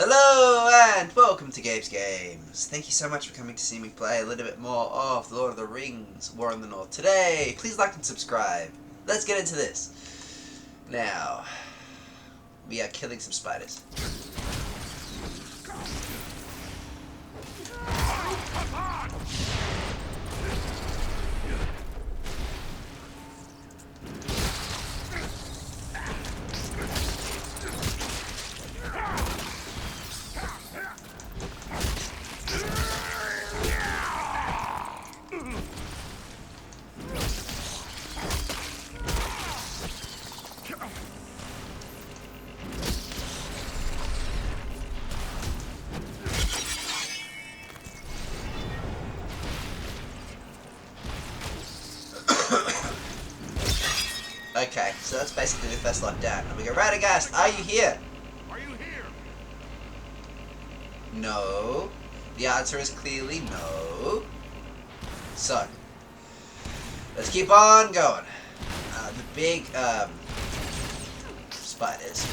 Hello and welcome to Gabe's Games. Thank you so much for coming to see me play a little bit more of The Lord of the Rings, War in the North. Today, please like and subscribe. Let's get into this. Now, we are killing some spiders. Okay, so that's basically the first lot down. And we go, Radagast, are you here? Are you here? No. The answer is clearly no. So, let's keep on going. The big spiders.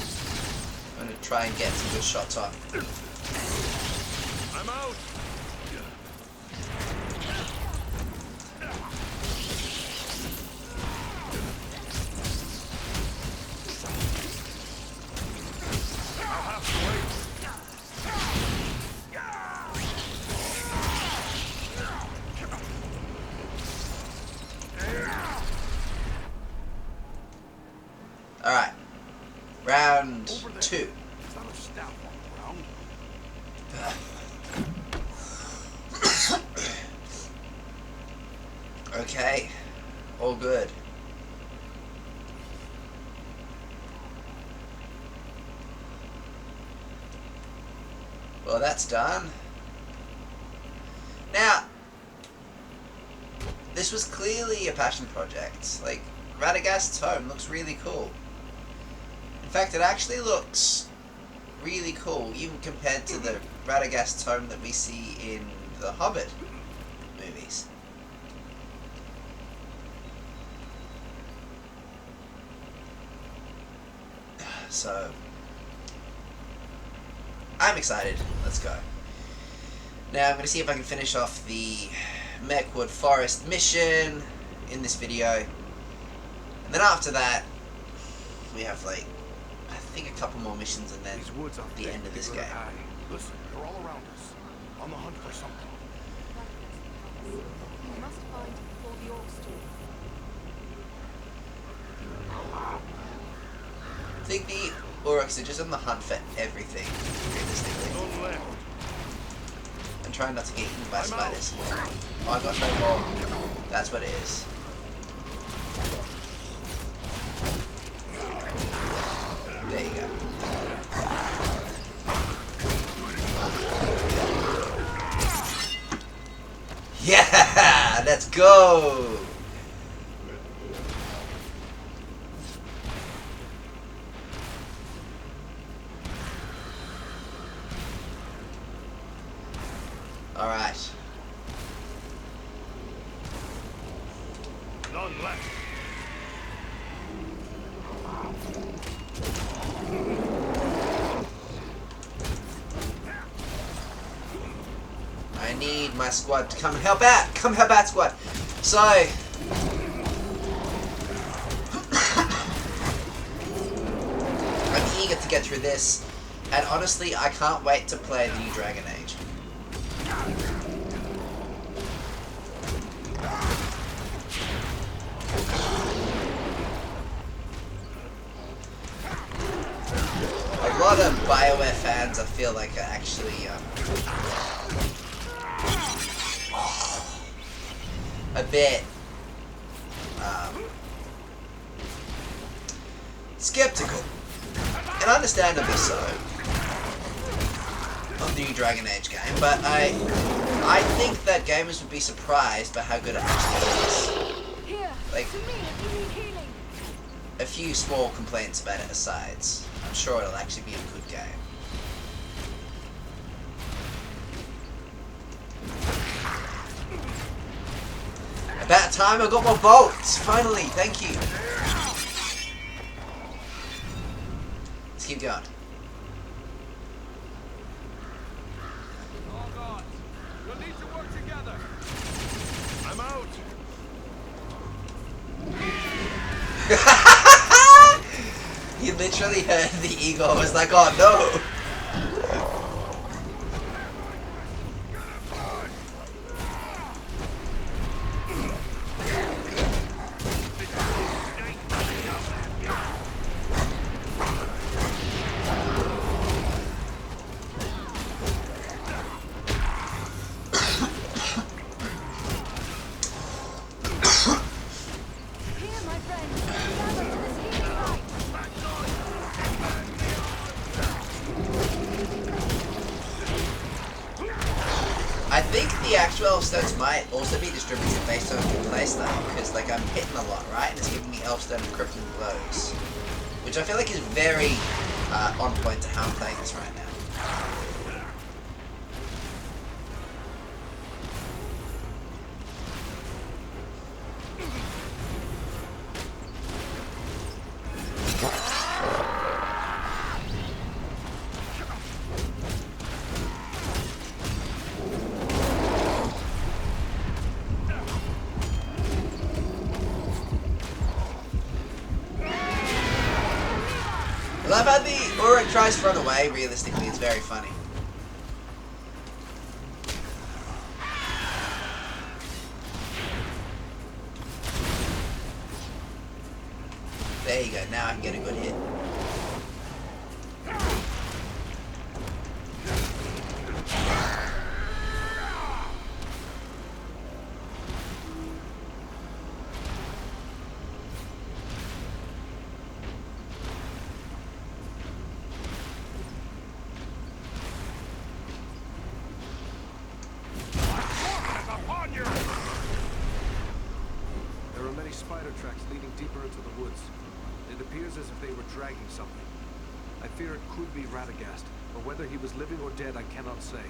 I'm going to try and get some good shots on. I'm out. Alright. Round 2. Is that a staff on the ground? Okay. All good. Well, that's done. Now, this was clearly a passion project. Like, Radagast's home looks really cool. In fact, it actually looks really cool, even compared to the Radagast's home that we see in the Hobbit movies. So, I'm excited. Let's go. Now, I'm going to see if I can finish off the Mirkwood Forest mission in this video. And then after that, we have, like, I think a couple more missions and then These woods are the end of this game. Listen, they're all around us. On the hunt for something. We must find before the orcs do. I think the orcs are just on the hunt for everything, realistically. None left. And trying not to get eaten by I'm out. spiders. Oh, I got no more. That's what it is. There you go. Yeah! Let's go! Alright. None left. I need my squad to come help out! Come help out, squad! So... I'm eager to get through this, and honestly, I can't wait to play the new Dragon Age. A lot of BioWare fans, I feel like, are actually a bit skeptical, and understandably so, of the new Dragon Age game. But I think that gamers would be surprised by how good it actually is. Here, Like, to me if you need healing. a few small complaints about it aside, I'm sure it'll actually be a good game. About time I got my bolts! Finally, thank you! Let's keep going. You literally heard the eagle. Was like, oh no. Here, my friends. Gather to this healing light. I think the actual Elfstones might also be distributed based on your playstyle, because like I'm hitting a lot, right? And it's giving me Elfstone and Crippling Blows, which I feel like is very on point to how I'm playing this right now. I love how the Uruk tries to run away. Realistically, it's very funny. There you go. Now I can get a good hit. There are many spider tracks leading deeper into the woods. It appears as if they were dragging something. I fear it could be Radagast, but whether he was living or dead I cannot say.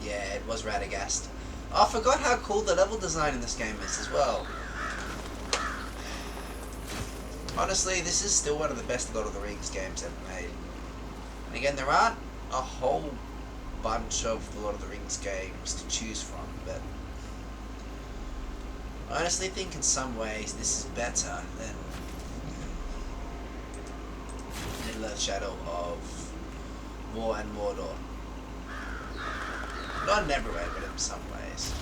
Yeah, it was Radagast. Oh, I forgot how cool the level design in this game is as well. Honestly, this is still one of the best Lord of the Rings games ever made. And again, there aren't a whole bunch of the Lord of the Rings games to choose from, but I honestly think in some ways this is better than Middle-earth Shadow of War and Mordor. Not in every way, but in some ways.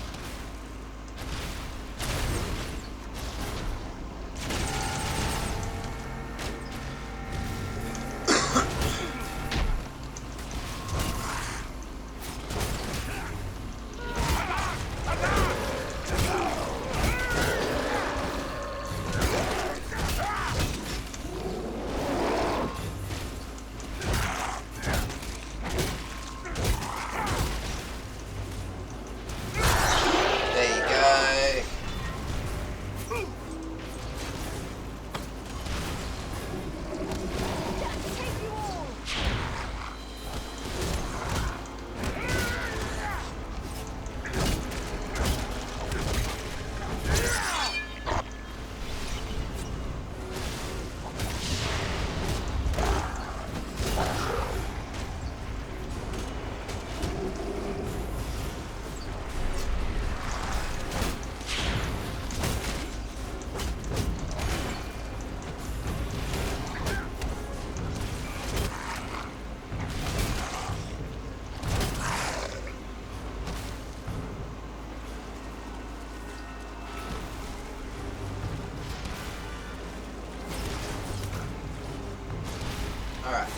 Alright.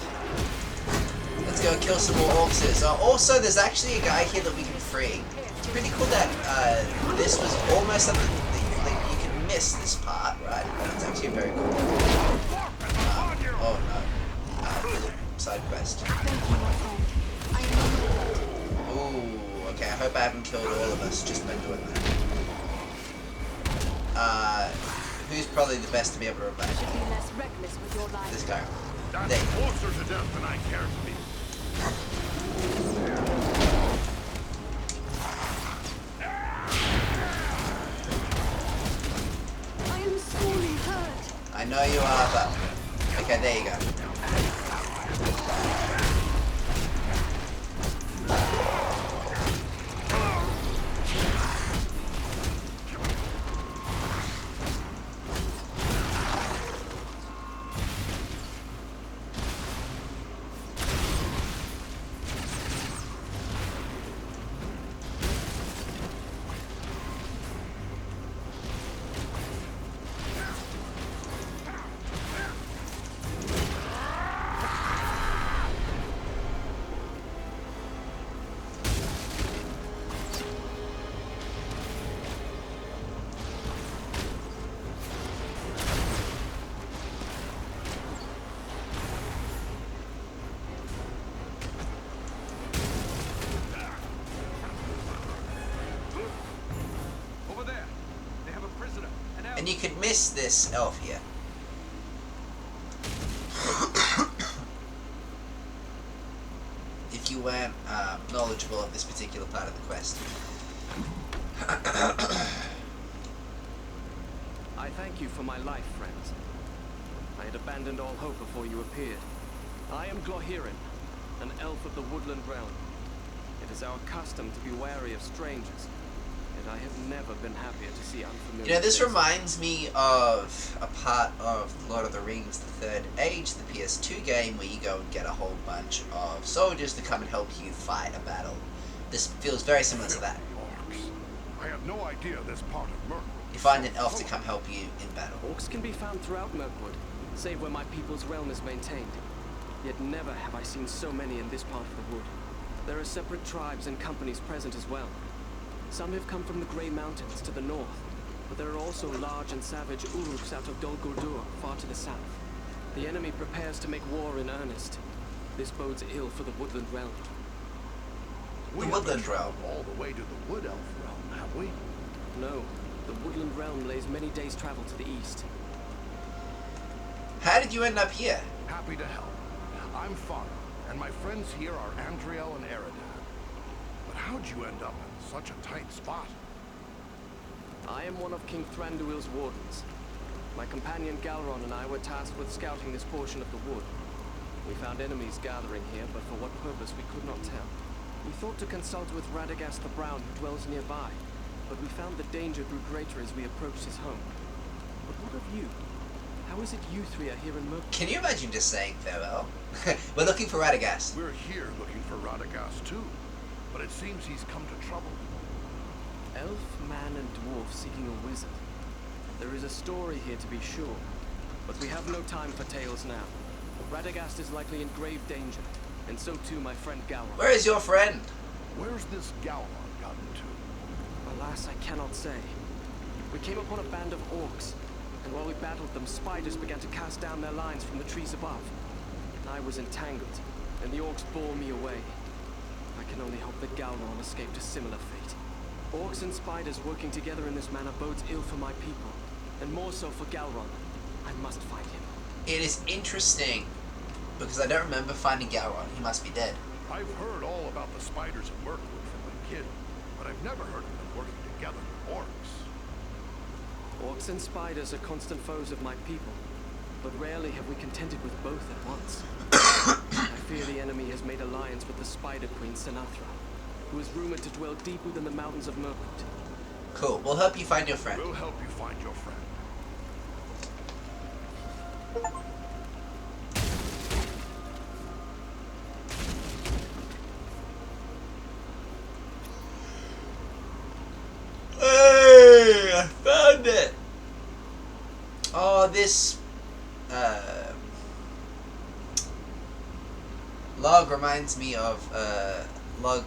Let's go kill some more orcs. Also, there's actually a guy here that we can free. It's pretty cool that this was almost something that you can miss this part, right? But it's actually very cool. Oh no. Side quest. Ooh, okay, I hope I haven't killed all of us just by doing that. Who's probably the best to be able to revive? This guy. That's closer to death than I care to be. I am sorely hurt. I know you are, but... Okay, there you go. could miss this elf here. If you weren't knowledgeable of this particular part of the quest. I thank you for my life, friends. I had abandoned all hope before you appeared. I am Glohirin, an elf of the woodland realm. It is our custom to be wary of strangers, yet I have never been happier to see unfamiliar You know, this faces. reminds me of a part of Lord of the Rings, the Third Age, the PS2 game, where you go and get a whole bunch of soldiers to come and help you fight a battle. This feels very similar to that. Orcs. I had no idea this part of Mirkwood. You find an elf to come help you in battle. Orcs can be found throughout Mirkwood, save where my people's realm is maintained. Yet never have I seen so many in this part of the wood. There are separate tribes and companies present as well. Some have come from the Grey Mountains to the north, but there are also large and savage Uruks out of Dol Guldur, far to the south. The enemy prepares to make war in earnest. This bodes ill for the woodland realm. We The haven't Woodland Realm. traveled all the way to the Wood Elf realm, have we? No, the woodland realm lays many days' travel to the east. How did you end up here? Happy to help. I'm Fauna, and my friends here are Andriel and Eradan. But how'd you end up in such a tight spot? I am one of King Thranduil's wardens. My companion Galron and I were tasked with scouting this portion of the wood. We found enemies gathering here, but for what purpose we could not tell. We thought to consult with Radagast the Brown, who dwells nearby, but we found the danger grew greater as we approached his home. But what of you? How is it you three are here in Mirkwood? Can you imagine just saying farewell? We're looking for Radagast. We're here looking for Radagast too, but it seems he's come to trouble. Elf, man, and dwarf seeking a wizard. There is a story here to be sure, but we have no time for tales now. Radagast is likely in grave danger, and so too my friend Galron. Where is your friend? Where's this Galron gotten to? Alas, I cannot say. We came upon a band of orcs, and while we battled them, spiders began to cast down their lines from the trees above. I was entangled, and the orcs bore me away. I can only hope that Galron escaped a similar fate. Orcs and spiders working together in this manner bodes ill for my people, and more so for Galron. I must find him. It is interesting, because I don't remember finding Galron. He must be dead. I've heard all about the spiders of Mirkwood from my kid, but I've never heard of them working together with orcs. Orcs and spiders are constant foes of my people, but rarely have we contended with both at once. I fear the enemy has made alliance with the Spider Queen Sinatra, who is rumored to dwell deep within the mountains of Mirkwood. Cool. We'll help you find your friend. We'll help you find your friend. Hey, I found it. Oh, this log reminds me of log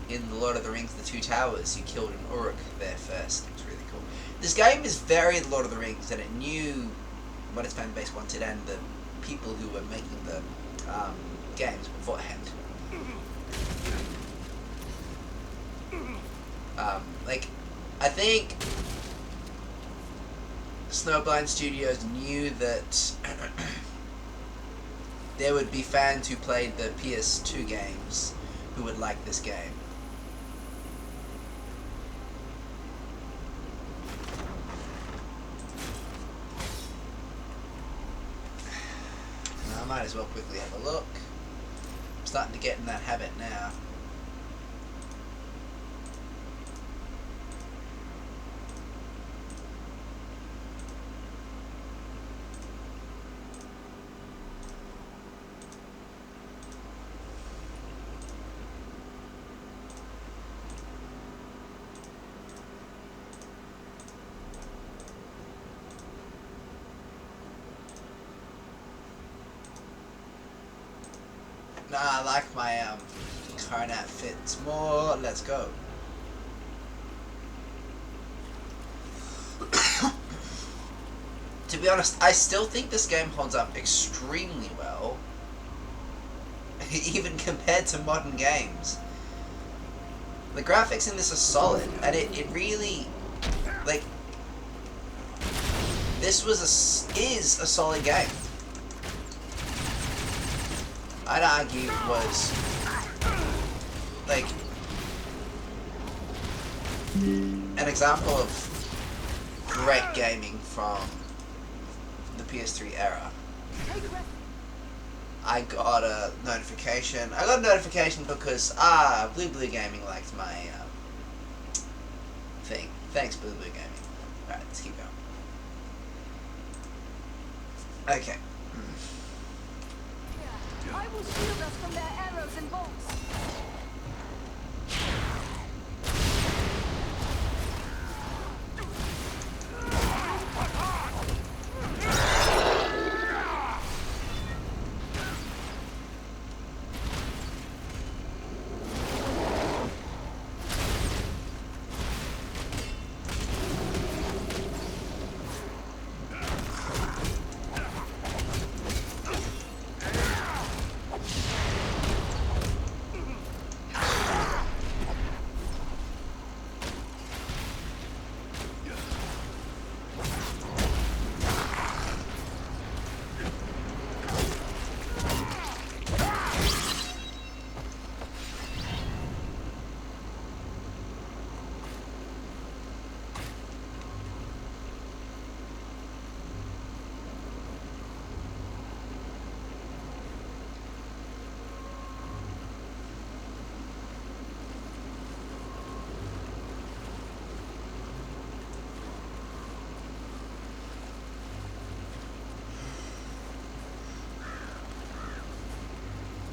in the Lord of the Rings: The Two Towers. You killed an Uruk there first. It's really cool. This game is very Lord of the Rings, and it knew what its fan base wanted and the people who were making the games beforehand. Like, I think Snowblind Studios knew that there would be fans who played the PS2 games who would like this game. Now, I might as well quickly have a look. I'm starting to get in that habit now. Nah, I like my current outfits more. Let's go. To be honest, I still think this game holds up extremely well, even compared to modern games. The graphics in this are solid, and it really, like, this was is a solid game. I'd argue was like an example of great gaming from the PS3 era. I got a notification. I got a notification because Blue Gaming liked my thing. Thanks, Blue Gaming. All right, let's keep going. Okay. I will shield us from their arrows and bolts.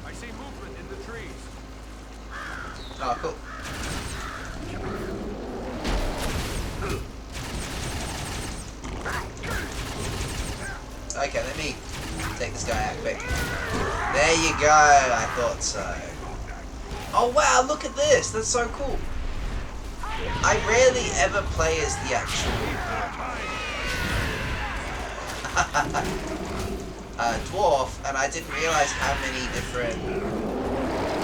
I see movement in the trees. Oh, cool. Okay, let me take this guy out quick. There you go, I thought so. Oh wow, look at this, that's so cool. I rarely ever play as the actual dwarf, and I didn't realize how many different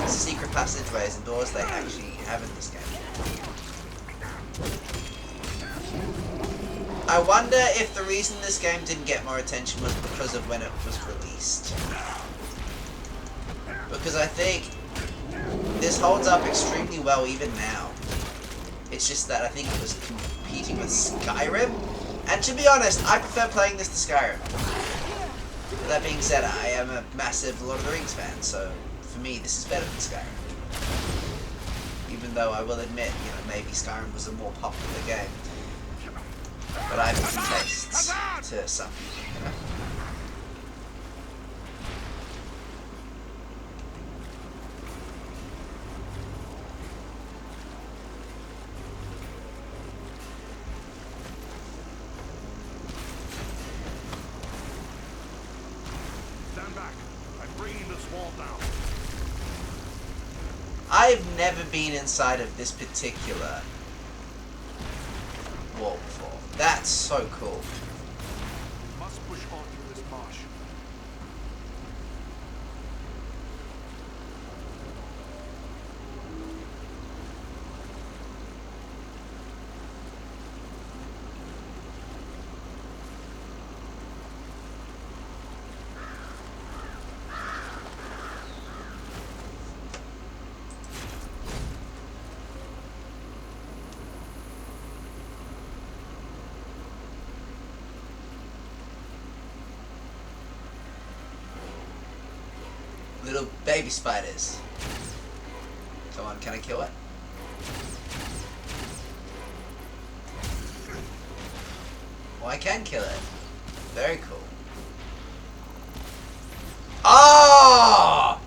secret passageways and doors they actually have in this game. I wonder if the reason this game didn't get more attention was because of when it was released. Because I think this holds up extremely well even now. It's just that I think it was competing with Skyrim. And to be honest, I prefer playing this to Skyrim. With that being said, I am a massive Lord of the Rings fan, so for me this is better than Skyrim. Even though I will admit, you know, maybe Skyrim was a more popular game. But I have different tastes to some people, you know? Stand back. I'm bringing this wall down. I've never been inside of this particular wall before. That's so cool. Must push on through this marsh. Little baby spiders. Come on, can I kill it? Oh, I can kill it. Very cool. Oh!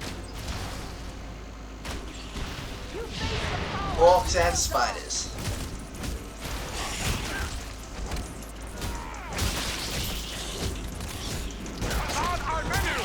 Orcs and spiders. On our menu!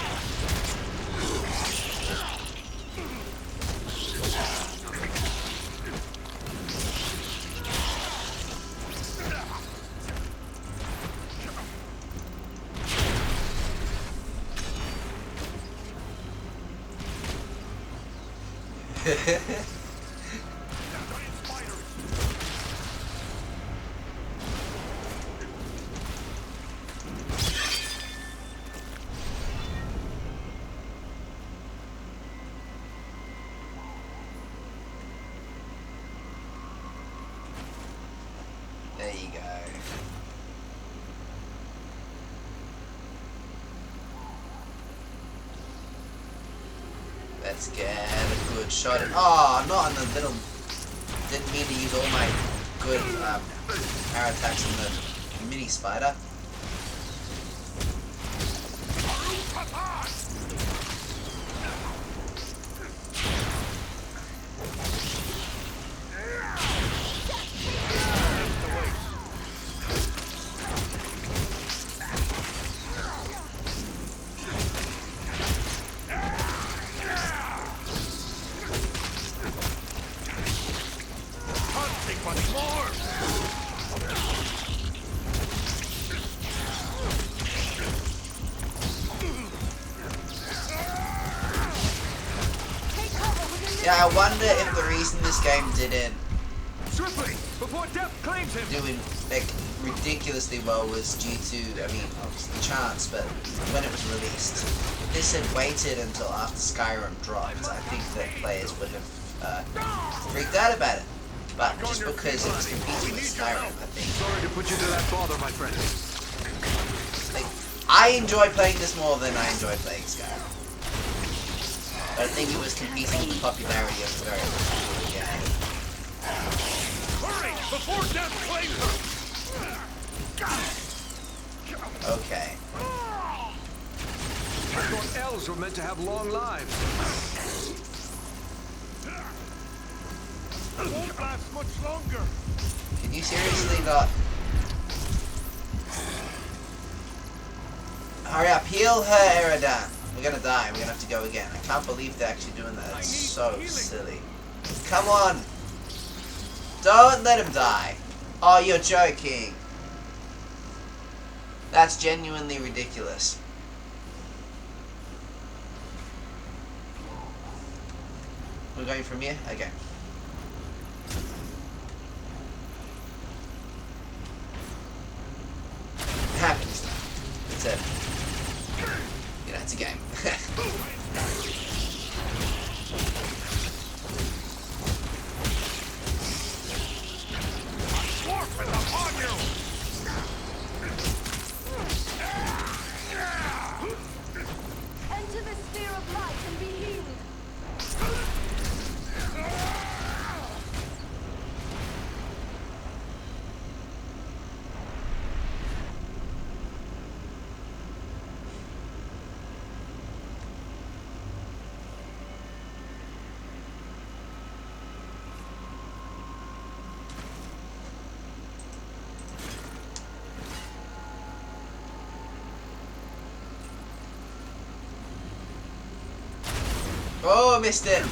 There you go. Let's get a good shot at. Oh, not in the middle. Didn't mean to use all my good power attacks on the mini spider. Yeah, I wonder if the reason this game didn't Swiftly, before death claims him. doing like ridiculously well was due to, I mean, obviously chance, but when it was released, if this had waited until after Skyrim dropped, I think that players would have freaked out about it. But just because it was competing with Skyrim, I think. Sorry to put you to that bother, my friend. Like, I enjoy playing this more than I enjoy playing Skyrim. But I think it was competing with the popularity of Skyrim. Yeah. Hurry, before death claims her. Okay. I thought elves were meant to have long lives. It won't last much longer. Can you seriously not? Hurry up, heal her, Eradan. We're gonna die. We're gonna have to go again. I can't believe they're actually doing that. It's so silly. Come on. Don't let him die. Oh, you're joking. That's genuinely ridiculous. We're going from here? Okay. It happens. It's a... You know, it's a game. Enter the sphere of light and be healed. Oh, missed it.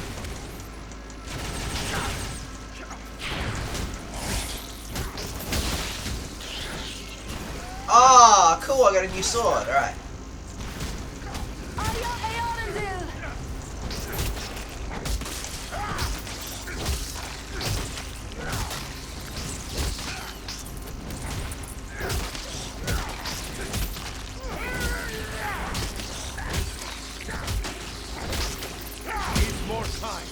Ah, cool, I got a new sword. Alright. Aya Eonendil. Needs more time.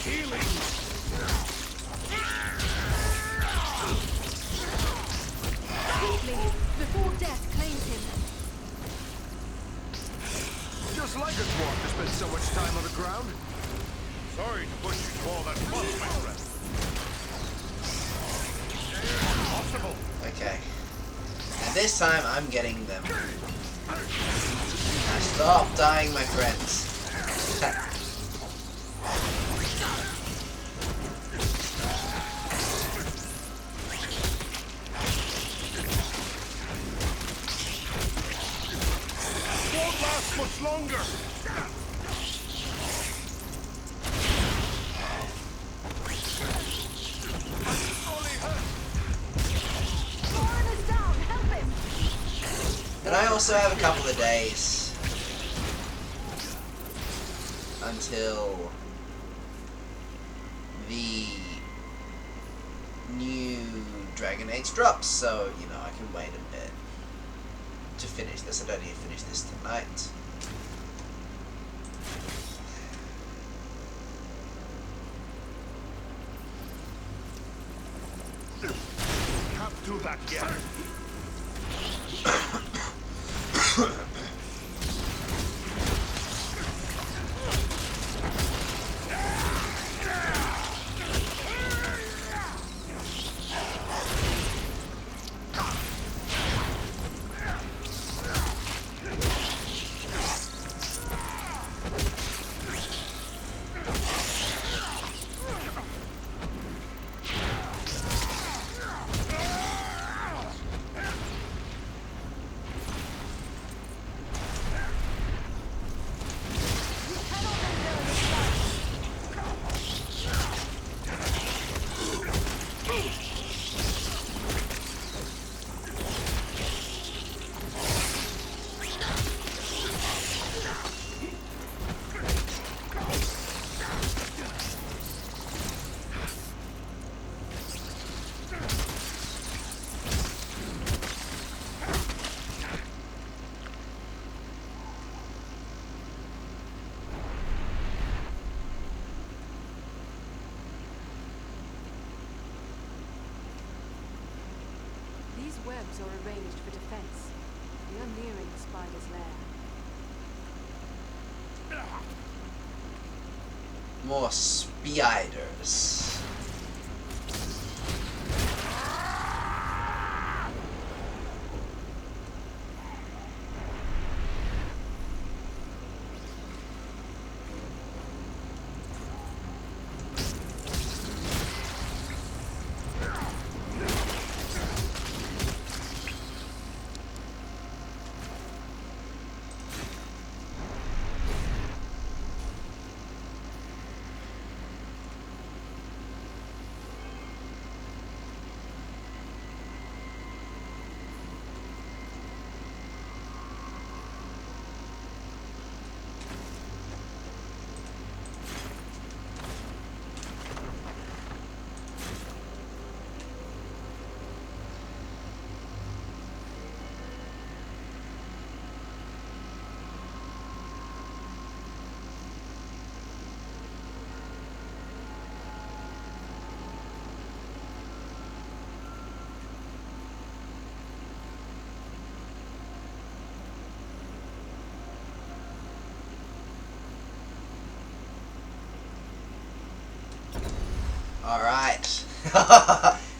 Healing. Quickly, before death claims him. Just like a dwarf to spend so much time on the ground. Sorry to push you to all that fun, my friend. Impossible. Okay. And this time I'm getting them. Now stop dying, my friends. Won't last much longer. Thorin is down. Help him. And I also have a couple of days until the new Dragon Age drops, so, you know, I can wait a bit to finish this. I don't need to finish this tonight. back yet. These webs are arranged for defense. We are nearing the spider's lair. More spiders. Alright.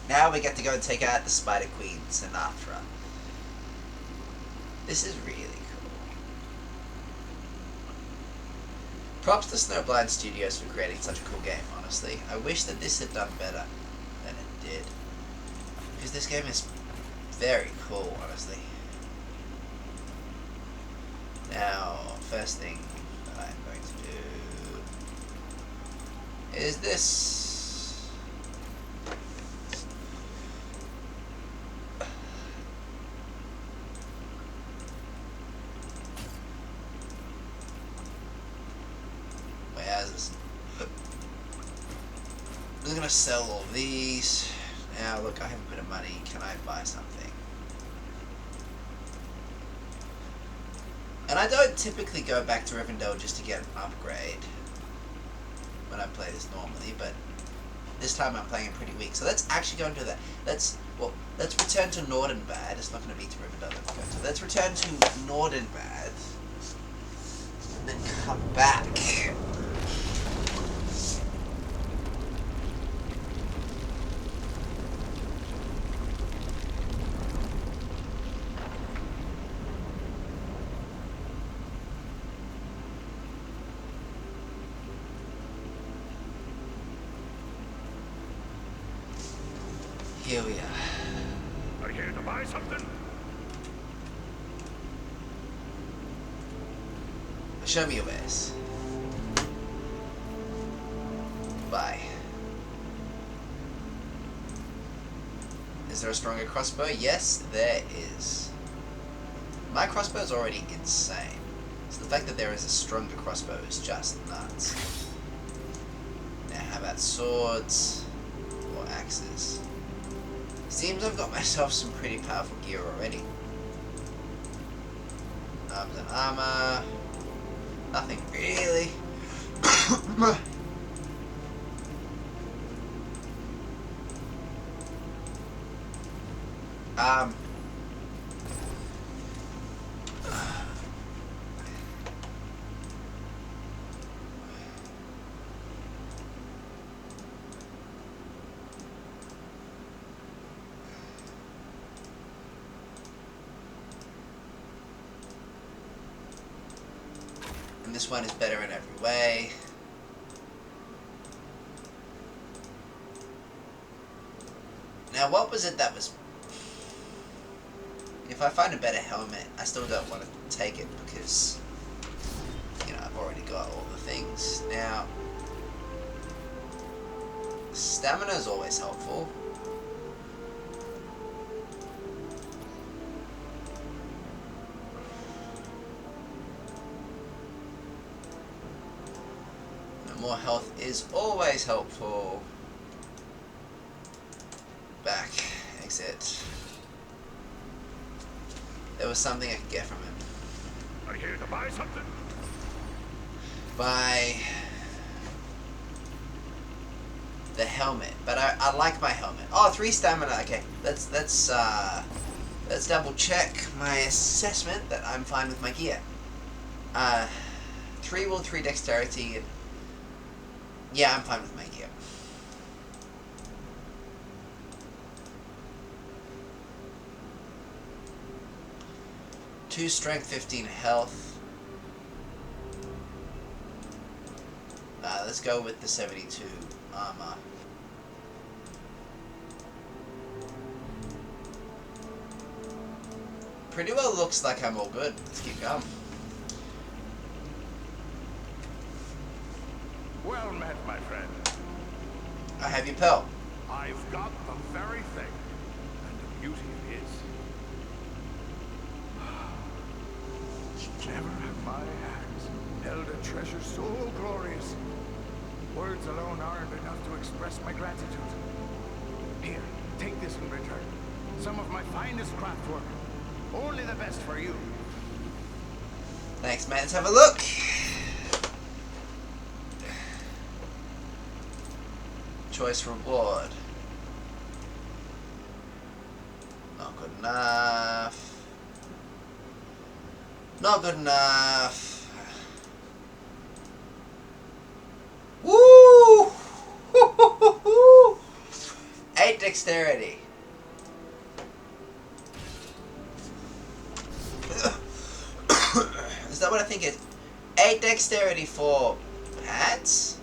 Now we get to go and take out the Spider Queen, Sinatra. This is really cool. Props to Snowblind Studios for creating such a cool game, honestly. I wish that this had done better than it did. Because this game is very cool, honestly. Now, first thing that I'm going to do is this. I'm just gonna sell all these. Now look, I have a bit of money. Can I buy something? And I don't typically go back to Rivendell just to get an upgrade when I play this normally, but this time I'm playing it pretty weak. So let's actually go and do that. Let's return to Nordenbad. It's not going to be to Rivendell. Let's return to Nordenbad and then come back. Here we are. Are you here to buy something? Show me your ways. Bye. Is there a stronger crossbow? Yes, there is. My crossbow is already insane. So the fact that there is a stronger crossbow is just nuts. Now, how about swords or axes? Seems I've got myself some pretty powerful gear already. Arms and armor. Nothing really. Um. And this one is better in every way. Now, what was it that was... If I find a better helmet, I still don't want to take it because, you know, I've already got all the things. Now, stamina is always helpful. More health is always helpful. Back. Exit. There was something I could get from him. Are you here to buy something? Buy the helmet. But I like my helmet. Oh, 3 stamina. Okay. Let's double check my assessment that I'm fine with my gear. 3 will, 3 dexterity, and yeah, I'm fine with my gear. Two strength, 15 health. Let's go with the 72 armor. Pretty well looks like I'm all good. Let's keep going. Well met, my friend. I have your pearl. I've got the very thing. And the beauty it is. Never have my hands held a treasure so glorious. Words alone aren't enough to express my gratitude. Here, take this in return. Some of my finest craftwork. Only the best for you. Thanks, man. Let's have a look. Choice reward. Not good enough. Not good enough. Woo! 8 dexterity. Is that what I think it is? 8 dexterity for pants?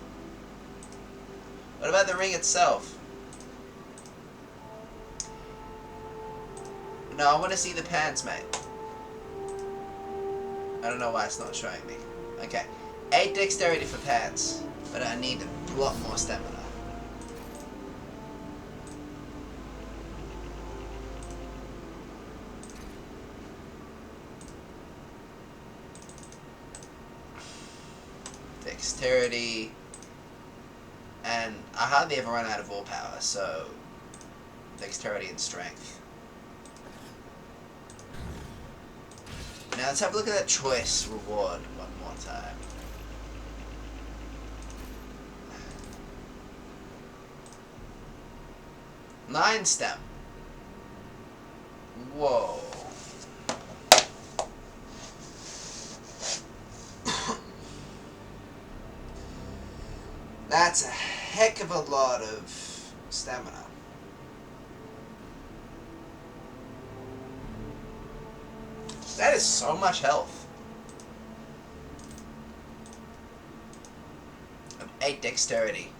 What about the ring itself? No, I want to see the pants, mate. I don't know why it's not showing me. Okay. 8 dexterity for pants, but I need a lot more stamina. Dexterity. And I hardly ever run out of willpower, so dexterity and strength. Now let's have a look at that choice reward one more time. Nine stem. Whoa. That's a heck of a lot of stamina. That is so much health. 8 dexterity.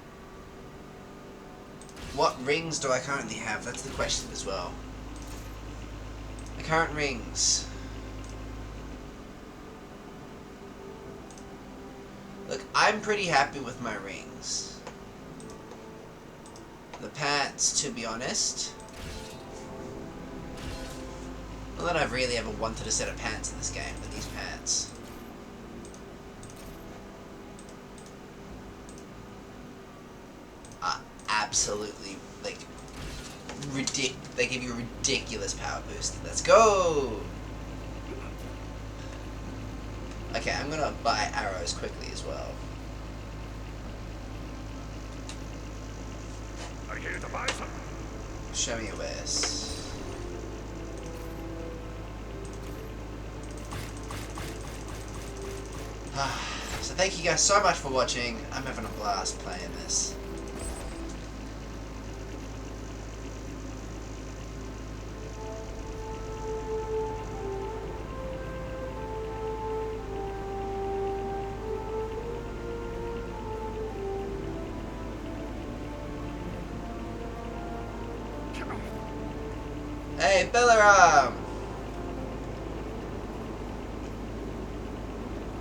What rings do I currently have? That's the question as well. The current rings. Look, I'm pretty happy with my rings. The pants, to be honest. Not that I've really ever wanted a set of pants in this game, but these pants. Are absolutely, like, they give you a ridiculous power boost. Let's go! Okay, I'm gonna buy arrows quickly as well. Are you here to buy something? Show me your wares. So thank you guys so much for watching. I'm having a blast playing this. Hey, Bellaram!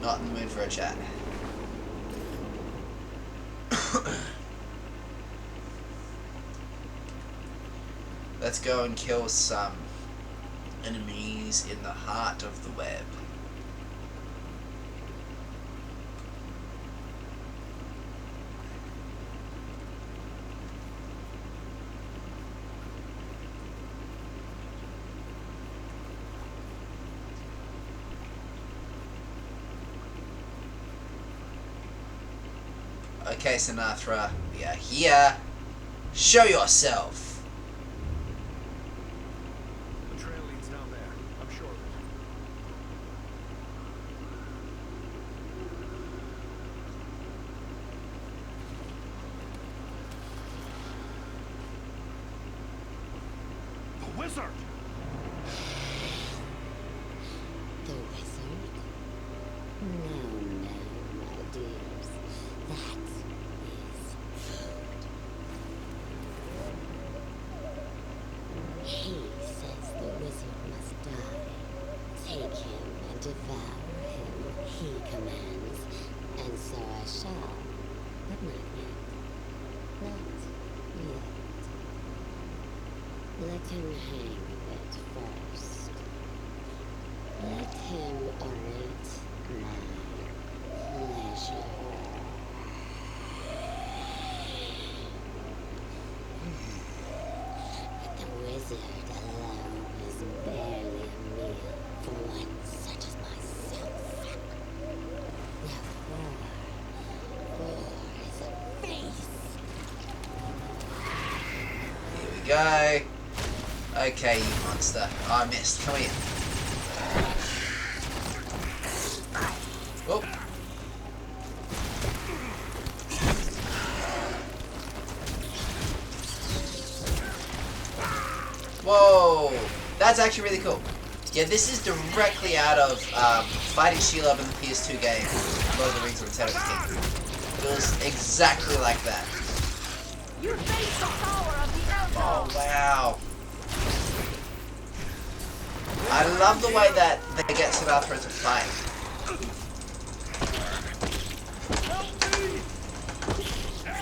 Not in the mood for a chat. Let's go and kill some enemies in the heart of the web. Okay, Sinatra, we are here. Show yourself. The trail leads down there. I'm sure of it. The wizard! The wizard? No, my dears. That is food. He says the wizard must die. Take him and devour him, he commands. And so I shall. But not yet. Not yet. Let him hang a bit first. Let him await my pleasure. But the wizard alone is barely a meal for one such as myself. Now war is a feast. Here we go. Okay, you monster. Oh, I missed. Come here. Whoop. Whoa! That's actually really cool. Yeah, this is directly out of fighting Shelob in the PS2 game, Lord of the Rings: Return of the King. It was exactly like that. You face the power of the Eldar! Oh, wow. I love the way that they get Sinatra to fight.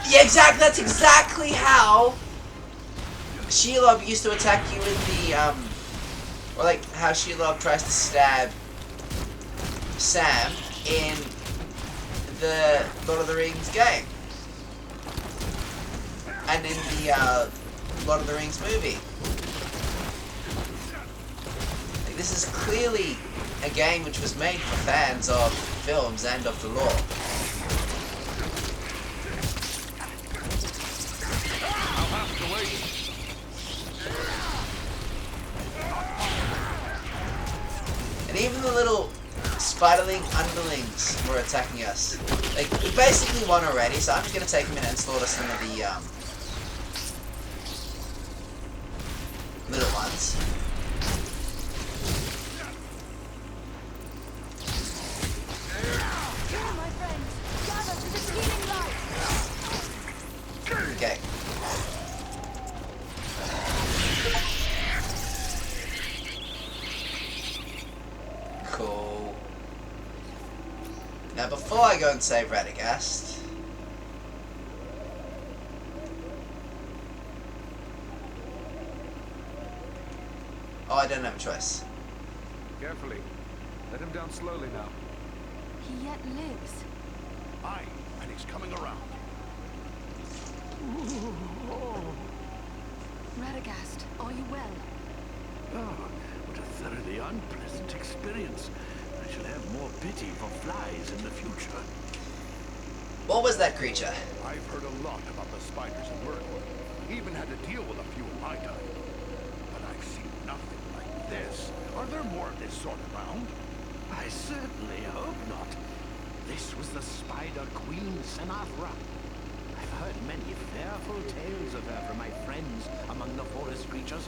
Yeah, exactly. That's exactly how Shelob used to attack you in the, or like how Shelob tries to stab Sam in the Lord of the Rings game. And in the, Lord of the Rings movie. Like, this is clearly a game which was made for fans of films and of the lore. And even the little spiderling underlings were attacking us. Like, we basically won already, so I'm just going to take a minute and slaughter some of the little ones. Here, my friends, gather to the healing light! Okay. Cool. Now, before I go and save Radagast, oh, I don't have a choice. Carefully. Let him down slowly now. He yet lives. Aye, and he's coming around. Radagast, are you well? Oh, what a thoroughly unpleasant experience. I shall have more pity for flies in the future. What was that creature? I've heard a lot about the spiders in Mirkwood. Even had to deal with a few in my time. But I've seen nothing like this. Are there more of this sort around? I certainly hope not. This was the Spider Queen Sinatra. I've heard many fearful tales of her from my friends among the forest creatures,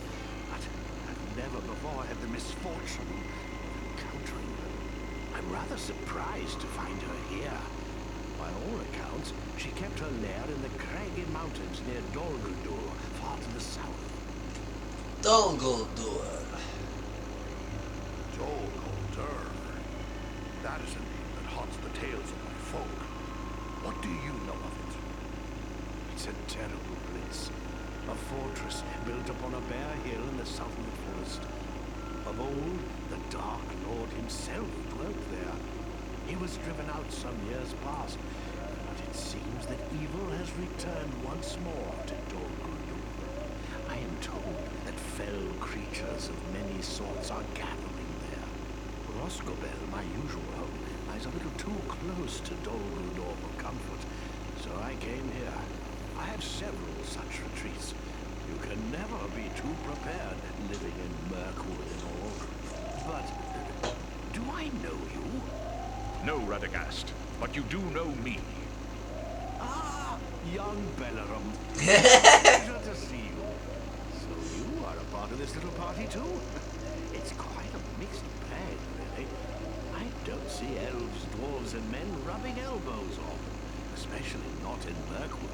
but I've never before had the misfortune of encountering her. I'm rather surprised to find her here. By all accounts, she kept her lair in the craggy mountains near Dol Guldur, far to the south. Dol Guldur. Dol Guldur? That is a name that haunts the tales of my folk. What do you know of it? It's a terrible place. A fortress built upon a bare hill in the south of the forest. Of old, the Dark Lord himself dwelt there. He was driven out some years past, but it seems that evil has returned once more to Dol Guldur. I am told that fell creatures of many sorts are gathering there. Roscobel, my usual home, lies a little too close to Dol Guldur for comfort, so I came here. I have several such retreats. You can never be too prepared living in Mirkwood and all. But do I know you? No, Radagast, but you do know me. Ah, young Bellerum. Pleasure to see you. So you are a part of this little party too? It's quite a mixed bag, really. I don't see elves, dwarves, and men rubbing elbows off, especially not in Mirkwood.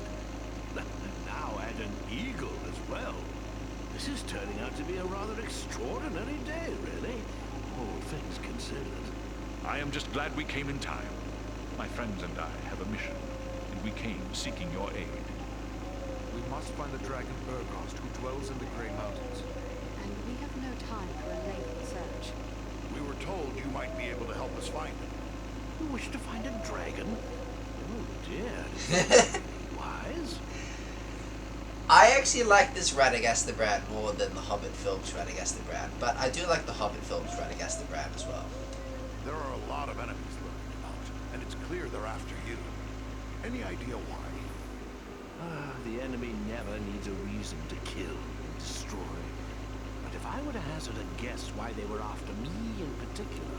Now add an eagle as well. This is turning out to be a rather extraordinary day, really, all things considered. I am just glad we came in time. My friends and I have a mission, and we came seeking your aid. We must find the dragon Radagast who dwells in the Grey Mountains. And we have no time for a lengthy search. We were told you might be able to help us find him. You wish to find a dragon? Oh dear. Wise? I actually like this Radagast the Brand more than the Hobbit films Radagast the Brand, but I do like the Hobbit films Radagast the Brand as well. There are a lot of enemies lurking about, and it's clear they're after you. Any idea why? The enemy never needs a reason to kill and destroy. But if I were to hazard a guess why they were after me in particular,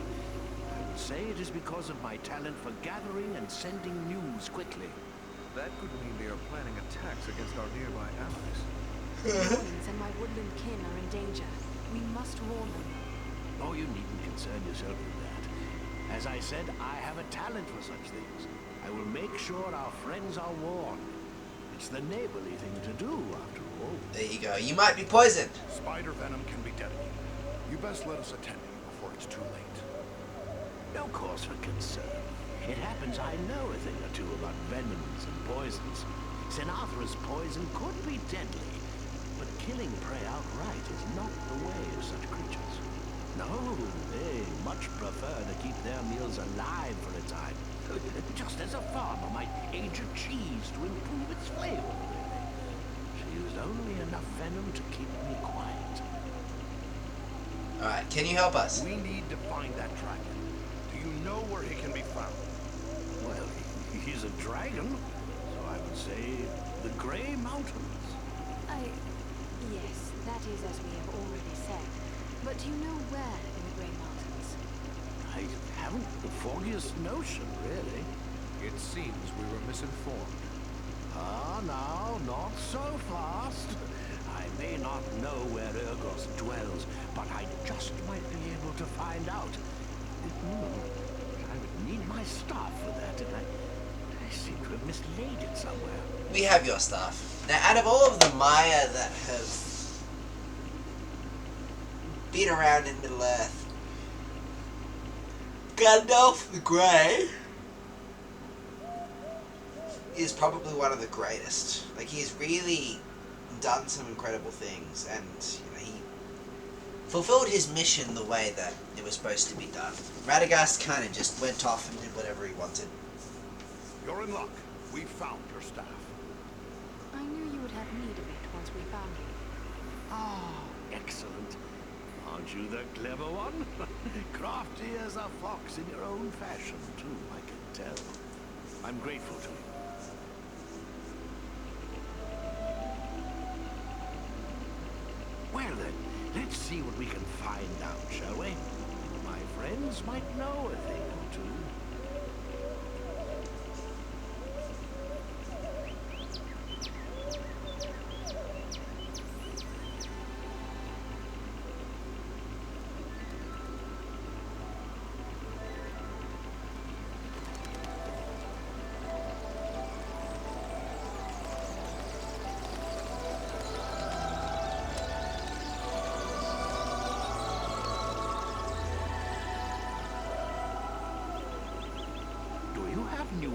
I would say it is because of my talent for gathering and sending news quickly. That could mean they are planning attacks against our nearby allies. Warnings and my woodland kin are in danger. We must warn them. Oh, you needn't concern yourself with that. As I said, I have a talent for such things. I will make sure our friends are warned. It's the neighborly thing to do, after all. There you go. You might be poisoned. Spider venom can be deadly. You best let us attend to you before it's too late. No cause for concern. It happens I know a thing or two about venoms and poisons. Sinatra's poison could be deadly, but killing prey outright is not the way of such creatures. No, they much prefer to keep their meals alive for a time. Just as a farmer might age a cheese to improve its flavor, really. She used only enough venom to keep me quiet. Alright, can you help us? We need to find that dragon. Do you know where he can be found? Well, he's a dragon, so I would say the Grey Mountains. Yes, that is as we have already said. But do you know where in the Grey Mountains? I haven't the foggiest notion, really. It seems we were misinformed. Ah, now, not so fast. I may not know where Radagast dwells, but I just might be able to find out. I would need my staff for that, and I seem to have mislaid it somewhere. We have your stuff. Now, out of all of the Maya that have been around in Middle-earth, Gandalf the Grey is probably one of the greatest. Like, he's really done some incredible things, and you know, he fulfilled his mission the way that it was supposed to be done. Radagast kind of just went off and did whatever he wanted. You're in luck. We found your staff. I knew you would have need of it once we found you. Ah, excellent. Aren't you the clever one? Crafty as a fox in your own fashion, too, I can tell. I'm grateful to you. Well then, let's see what we can find out, shall we? My friends might know a thing or two.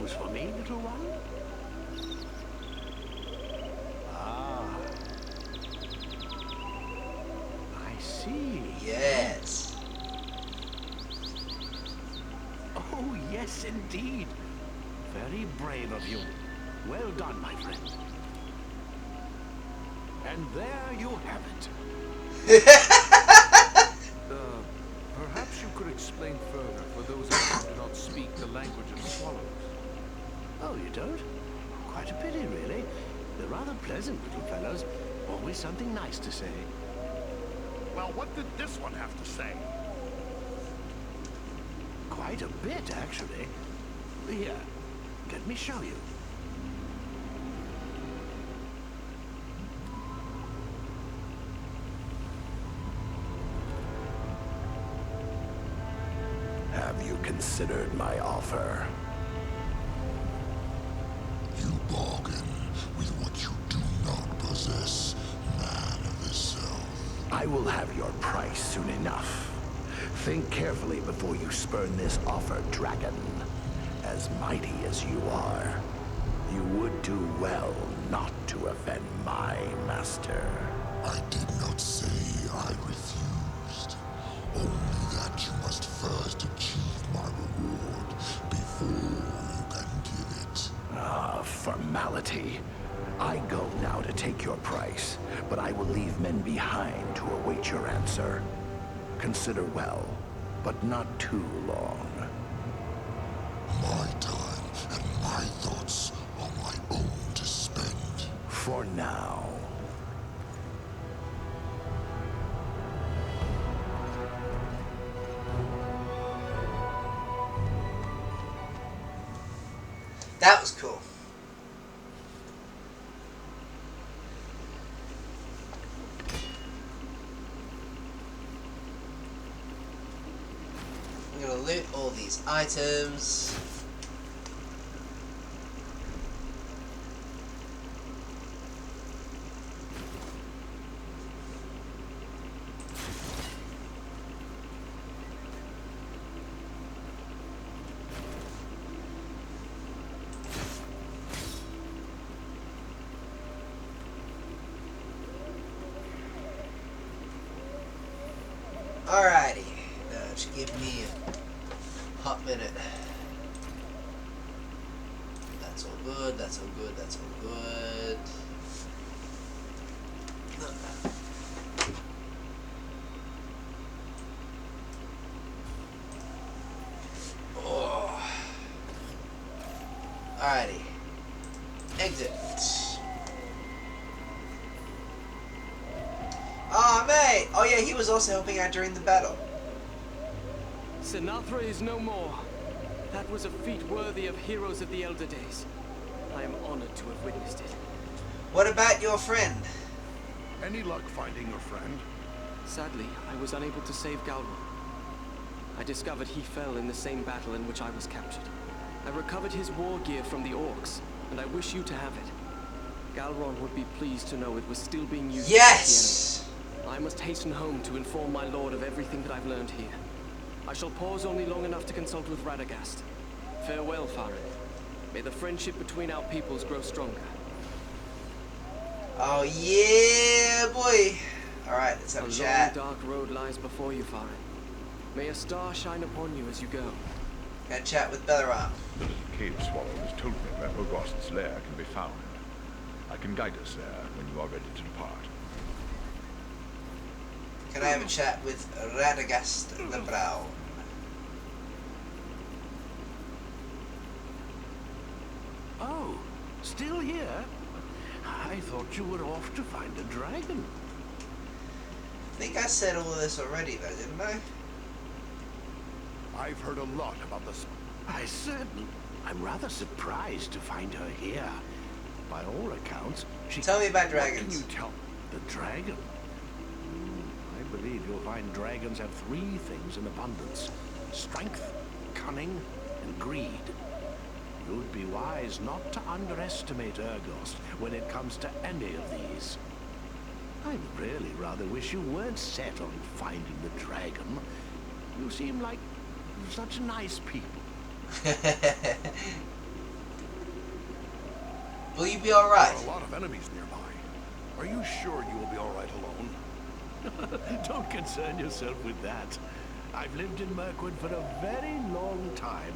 news for me, little one? Ah. I see. Yes. Oh, yes, indeed. Very brave of you. Well done, my friend. And there you have it. Perhaps you could explain further for those of us who do not speak the language of swallows. Oh, you don't? Quite a pity, really. They're rather pleasant little fellows. Always something nice to say. Well, what did this one have to say? Quite a bit, actually. Here, let me show you. Have you considered my offer? You bargain with what you do not possess, man of the South. I will have your price soon enough. Think carefully before you spurn this offer, dragon. As mighty as you are, you would do well not to offend my master. I did not say I refused. Only that you must first achieve my reward before you can give it. Ah, formality. I go now to take your price, but I will leave men behind to await your answer. Consider well, but not too long. My time and my thoughts are my own to spend. For now. That was cool. I'm gonna loot all these items. Alrighty, now just give me a hot minute. That's all good, that's all good, that's all good. Oh. Alrighty, exit. Oh, mate! Oh, yeah, he was also helping out during the battle. Sinatra is no more. That was a feat worthy of heroes of the elder days. I am honored to have witnessed it. What about your friend? Any luck finding your friend? Sadly, I was unable to save Galron. I discovered he fell in the same battle in which I was captured. I recovered his war gear from the orcs, and I wish you to have it. Galron would be pleased to know it was still being used against Yes! the enemy. I must hasten home to inform my lord of everything that I've learned here. I shall pause only long enough to consult with Radagast. Farewell, Farin. May the friendship between our peoples grow stronger. Oh, yeah, boy. Alright, let's have a chat. Long, dark road lies before you, Farin. May a star shine upon you as you go. Gonna chat with Belaram. The little cave swallow has told me where Radagast's lair can be found. I can guide us there when you are ready to depart. Can I have a chat with Radagast the Brown? Oh, still here? I thought you were off to find a dragon. I think I said all of this already, though, didn't I? I've heard a lot about this. I said, I'm rather surprised to find her here. By all accounts, she... Tell me about What dragons. can you tell? The dragon? I believe you'll find dragons have three things in abundance. Strength, cunning, and greed. You'd be wise not to underestimate Urgost when it comes to any of these. I'd really rather wish you weren't set on finding the dragon. You seem like such nice people. Will you be There alright? are a lot of enemies nearby. Are you sure you will be all right alone? Don't concern yourself with that. I've lived in Mirkwood for a very long time.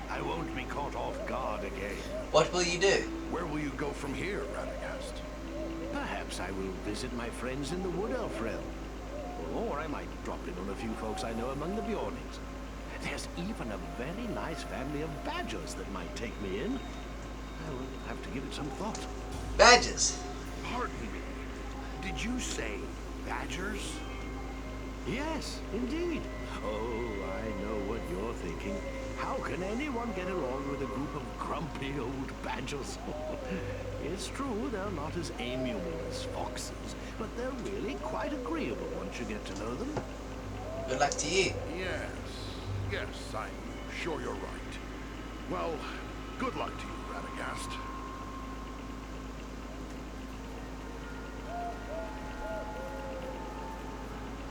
I won't be caught off guard again. What will you do? Where will you go from here, Radagast? Perhaps I will visit my friends in the Wood Elf realm. Or I might drop in on a few folks I know among the Bjornings. There's even a very nice family of badgers that might take me in. I will have to give it some thought. Badges. Pardon me. Did you say badgers? Yes, indeed. Oh, I know what you're thinking. How can anyone get along with a group of grumpy old badgers? It's true, they're not as amiable as foxes, but they're really quite agreeable once you get to know them. Good luck to you. Yes, I'm sure you're right. Well, good luck to you, Radagast.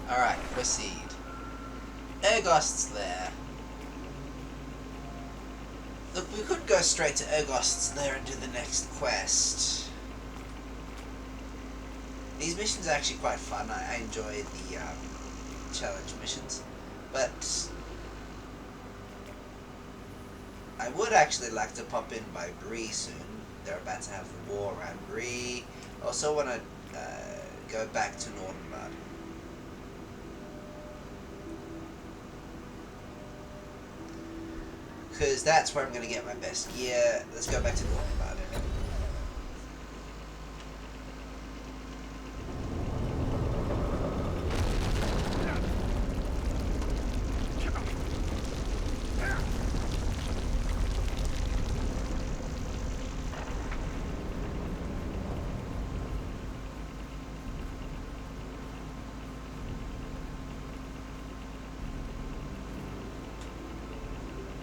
Alright, proceed. Ergost's there. Look, we could go straight to Ergost's there and do the next quest. These missions are actually quite fun. I enjoy the challenge missions. But I would actually like to pop in by Bree soon. They're about to have the war around Bree. I also want to go back to Nordenbad. Because that's where I'm going to get my best gear. Let's go back to Nordenbad.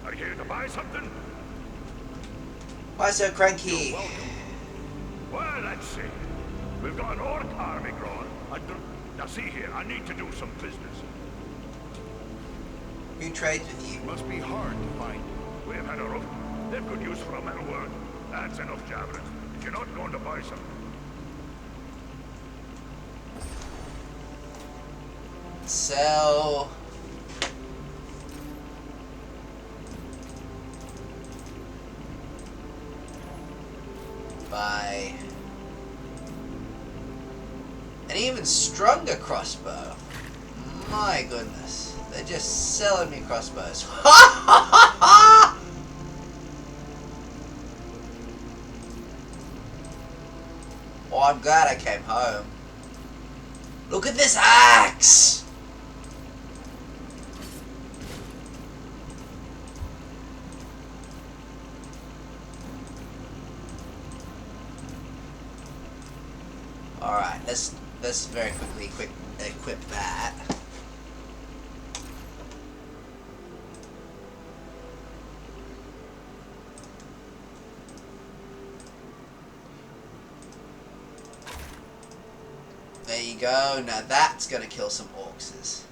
Are you here to buy something? Why so cranky? You're welcome. Well, let's see. We've got an orc army growing. Now see here, I need to do some business. Who trades with you? It must be hard to find. We have had a rough. They've good use for a metal word. That's enough jabbering. If you're not going to buy something. Sell. Buy. An even stronger crossbow. My goodness. They're just selling me crossbows. Oh, I'm glad I came home. Look at this axe! Alright, let's very quickly equip that. There you go. Now that's gonna kill some orcs.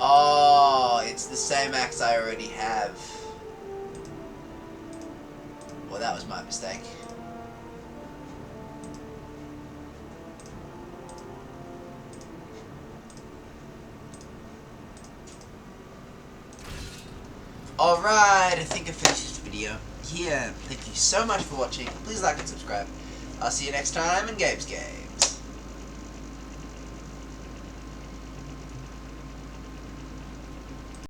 Oh, it's the same axe I already have. Well, that was my mistake. Alright, I think I finished this video here. Thank you so much for watching. Please like and subscribe. I'll see you next time in Gabe's Game.